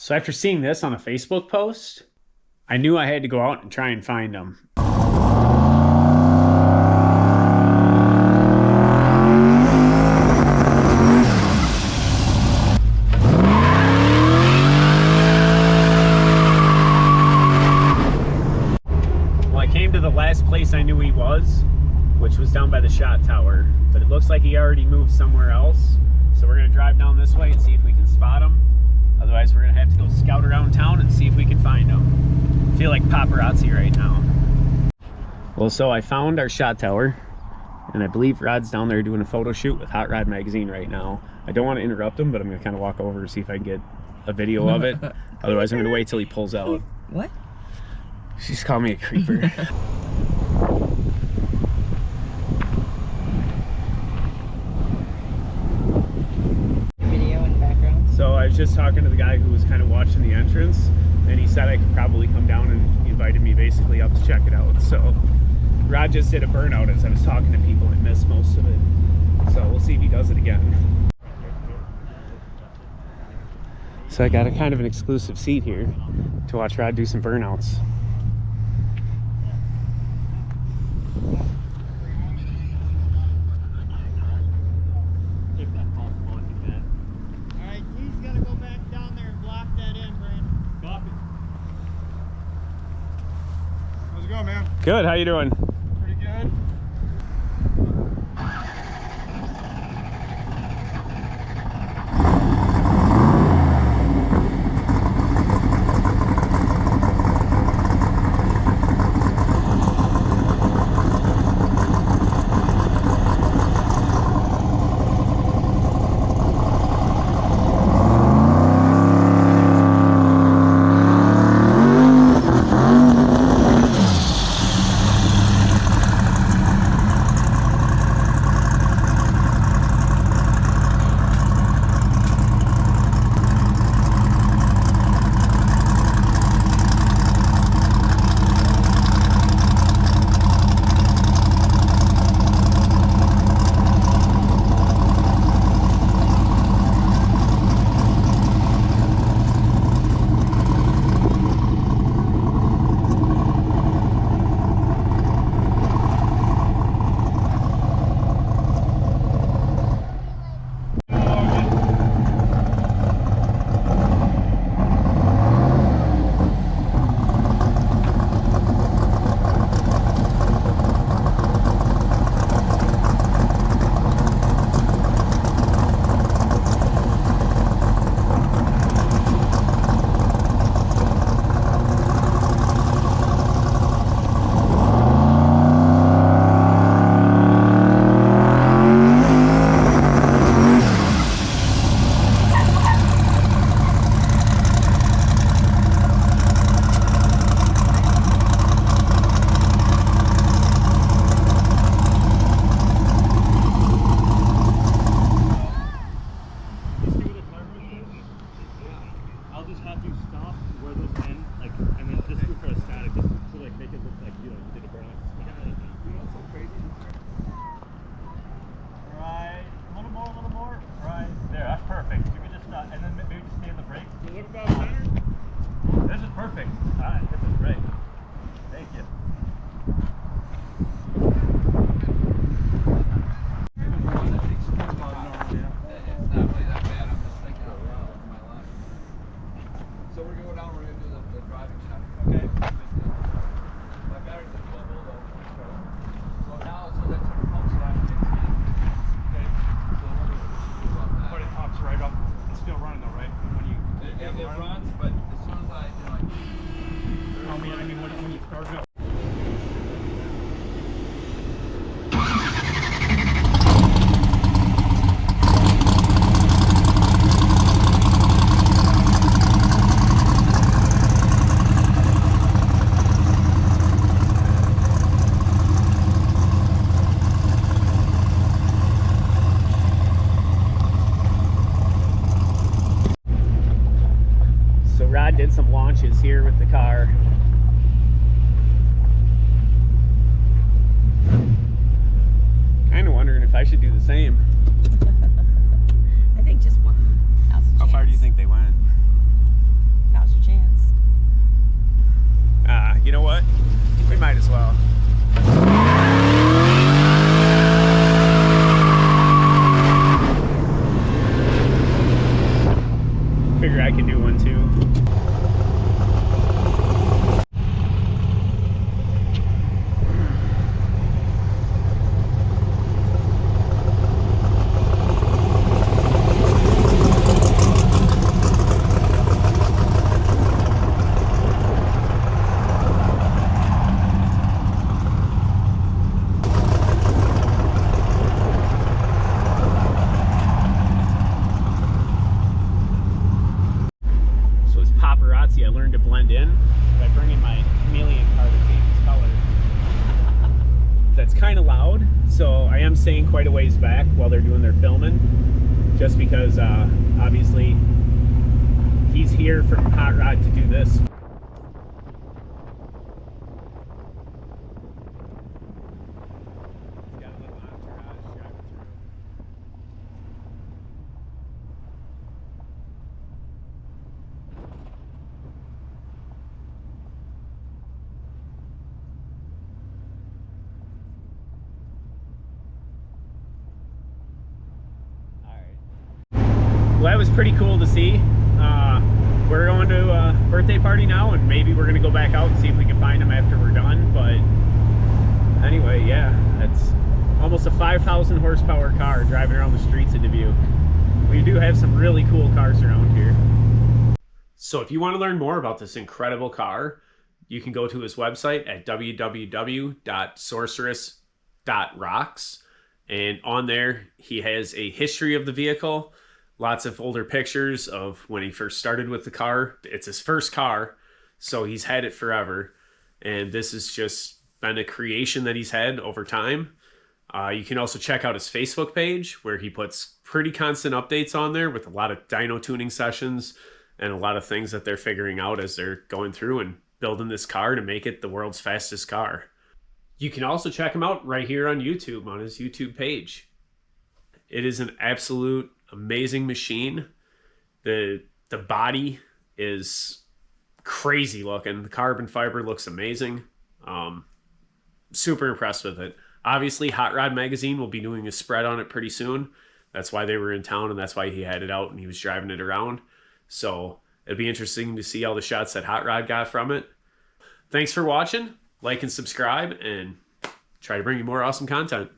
So after seeing this on a Facebook post, I knew I had to go out and try and find them. Well, I came to the last place I knew he was, which was down by the shot tower, but it looks like he already moved somewhere else. So we're gonna drive down this way and see if we can spot him. Otherwise, we're gonna have to go scout around town and see if we can find him. I feel like paparazzi right now. Well, so I found our shot tower, and I believe Rod's down there doing a photo shoot with Hot Rod Magazine right now. I don't want to interrupt him, but I'm gonna kind of walk over and see if I can get a video of it. Otherwise, I'm gonna wait till he pulls out. What? She's called me a creeper. So I was just talking to the guy who was kind of watching the entrance, and he said I could probably come down, and he invited me basically up to check it out. So Rod just did a burnout as I was talking to people and missed most of it. So we'll see if he does it again. So I got a kind of an exclusive seat here to watch Rod do some burnouts. Man. Good, how you doing? Pretty good. Did some launches here with the car. Kind of wondering if I should do the same. I think just one. How far do you think they went? might as well. Figure I can do one too. I learned to blend in by bringing my chameleon car to change its color. That's kind of loud, so I am staying quite a ways back while they're doing their filming, just because obviously he's here from Hot Rod to do this. Well, that was pretty cool to see. We're going to a birthday party now, and maybe we're gonna go back out and see if we can find them after we're done. But anyway, yeah, that's almost a 5,000 horsepower car driving around the streets of Dubuque. We do have some really cool cars around here. So if you want to learn more about this incredible car, you can go to his website at www.sorceress.rocks, and on there he has a history of the vehicle. Lots of older pictures of when he first started with the car. It's his first car, so he's had it forever. And this has just been a creation that he's had over time. You can also check out his Facebook page, where he puts pretty constant updates on there with a lot of dyno tuning sessions and a lot of things that they're figuring out as they're going through and building this car to make it the world's fastest car. You can also check him out right here on YouTube, on his YouTube page. It is an absolute amazing machine. The body is crazy looking. The carbon fiber looks amazing. Super impressed with it. Obviously, Hot Rod Magazine will be doing a spread on it pretty soon. That's why they were in town, and that's why he had it out and he was driving it around. So it'd be interesting to see all the shots that Hot Rod got from it. Thanks for watching. Like and subscribe, and try to bring you more awesome content.